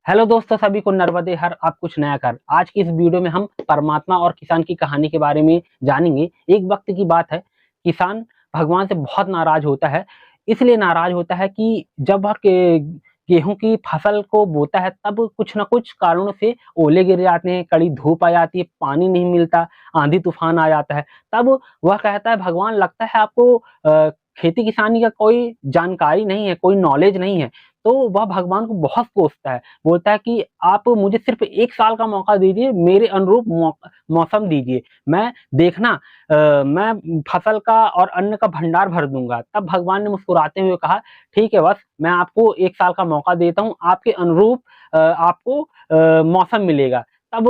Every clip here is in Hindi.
हेलो दोस्तों, सभी को नर्मदे हर आप कुछ नया कर। आज की इस वीडियो में हम परमात्मा और किसान की कहानी के बारे में जानेंगे। एक वक्त की बात है, किसान भगवान से बहुत नाराज होता है। इसलिए नाराज होता है कि जब वह गेहूं की फसल को बोता है तब कुछ ना कुछ कारणों से ओले गिर जाते हैं, कड़ी धूप आ जाती है, पानी नहीं मिलता, आंधी तूफान आ जाता है। तब वह कहता है, भगवान लगता है आपको खेती किसानी का कोई जानकारी नहीं है, कोई नॉलेज नहीं है। तो वह भगवान को बहुत कोसता है, बोलता है कि आप मुझे सिर्फ 1 साल का मौका दीजिए, मेरे अनुरूप मौसम दीजिए। मैं देखना मैं फसल का और अन्न का भंडार भर दूँगा। तब भगवान ने मुस्कुराते हुए कहा, ठीक है बस मैं आपको 1 साल का मौका देता हूँ, आपके अनुरूप आपको मौसम मिलेगा। तब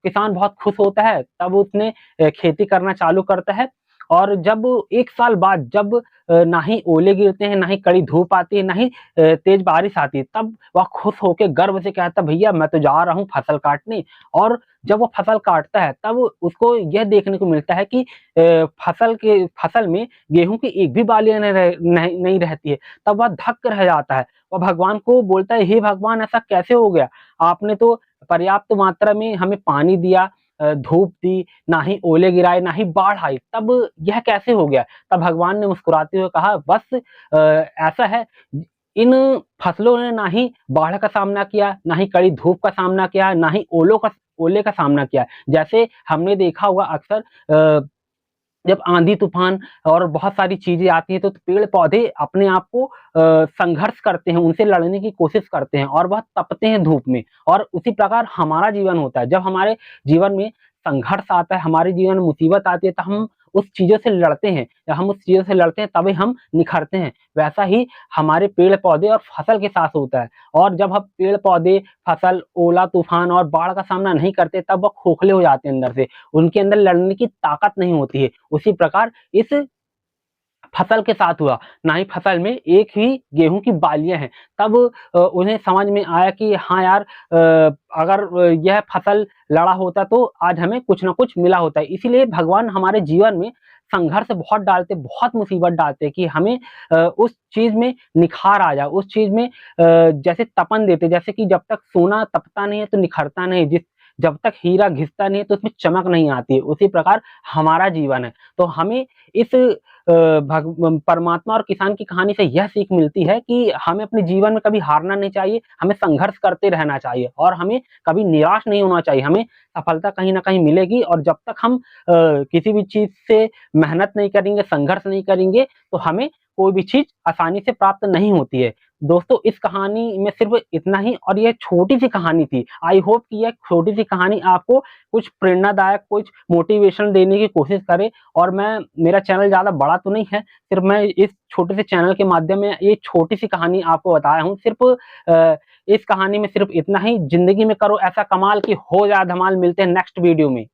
किसान बहुत खुश होता है, तब उसने खेती करना चालू करता है। और जब 1 साल बाद जब ना ही ओले गिरते हैं, ना ही कड़ी धूप आती है, ना ही तेज बारिश आती है, तब वह खुश होके गर्व से कहता है, भैया मैं तो जा रहा हूँ फसल काटने। और जब वो फसल काटता है तब उसको यह देखने को मिलता है कि फसल में गेहूं की एक भी बालियां नहीं रहती है। तब वह धक्क रह जाता है। वह भगवान को बोलता है, हे भगवान ऐसा कैसे हो गया? आपने तो पर्याप्त मात्रा में हमें पानी दिया, धूप दी, ना ही ओले गिराए, ना ही बाढ़ आई, तब यह कैसे हो गया? तब भगवान ने मुस्कुराते हुए कहा, बस ऐसा है, इन फसलों ने ना ही बाढ़ का सामना किया, ना ही कड़ी धूप का सामना किया, ना ही ओले का सामना किया। जैसे हमने देखा होगा अक्सर, जब आंधी तूफान और बहुत सारी चीजें आती हैं तो पेड़ पौधे अपने आप को संघर्ष करते हैं, उनसे लड़ने की कोशिश करते हैं और वह तपते हैं धूप में। और उसी प्रकार हमारा जीवन होता है, जब हमारे जीवन में संघर्ष आता है, हमारे जीवन में मुसीबत आती है, तो हम उस चीजों से लड़ते हैं। जब हम उस चीजों से लड़ते हैं तभी हम निखरते हैं। वैसा ही हमारे पेड़ पौधे और फसल के साथ होता है। और जब हम पेड़ पौधे, फसल, ओला तूफान और बाढ़ का सामना नहीं करते तब वह खोखले हो जाते हैं अंदर से, उनके अंदर लड़ने की ताकत नहीं होती है। उसी प्रकार इस फसल के साथ हुआ, ना ही फसल में एक ही गेहूँ की बालियाँ हैं। तब उन्हें समझ में आया कि हाँ यार, अगर यह फसल लड़ा होता तो आज हमें कुछ ना कुछ मिला होता है। इसीलिए भगवान हमारे जीवन में संघर्ष बहुत डालते, बहुत मुसीबत डालते हैं कि हमें उस चीज़ में निखार आ जाए, उस चीज़ में जैसे तपन देते, जैसे कि जब तक सोना तपता नहीं है तो निखरता नहीं, जब तक हीरा घिसता नहीं है तो उसमें चमक नहीं आती है। उसी प्रकार हमारा जीवन है। तो हमें इस परमात्मा और किसान की कहानी से यह सीख मिलती है कि हमें अपने जीवन में कभी हारना नहीं चाहिए, हमें संघर्ष करते रहना चाहिए और हमें कभी निराश नहीं होना चाहिए। हमें सफलता कहीं न कहीं मिलेगी और जब तक हम किसी भी चीज़ से मेहनत नहीं करेंगे, संघर्ष नहीं करेंगे, तो हमें कोई भी चीज़ आसानी से प्राप्त नहीं होती है। दोस्तों, इस कहानी में सिर्फ़ इतना ही और ये छोटी-सी कहानी थी। आई होप कि यह छोटी-सी कहानी आपको कुछ प्रेरणादायक, कुछ मोटिवेशन देने की कोशिश करे। और मेरा चैनल ज़्यादा बड़ा तो नहीं है, सिर्फ़ मैं इस छोटे से चैनल के माध्यम में ये छोटी-सी कहानी आपको बताया हूँ। सिर्फ़ इस कहानी में सिर्फ़ इतना ही, ज़िंदगी में करो ऐसा कमाल कि हो जाए धमाल। मिलते हैं नेक्स्ट वीडियो में।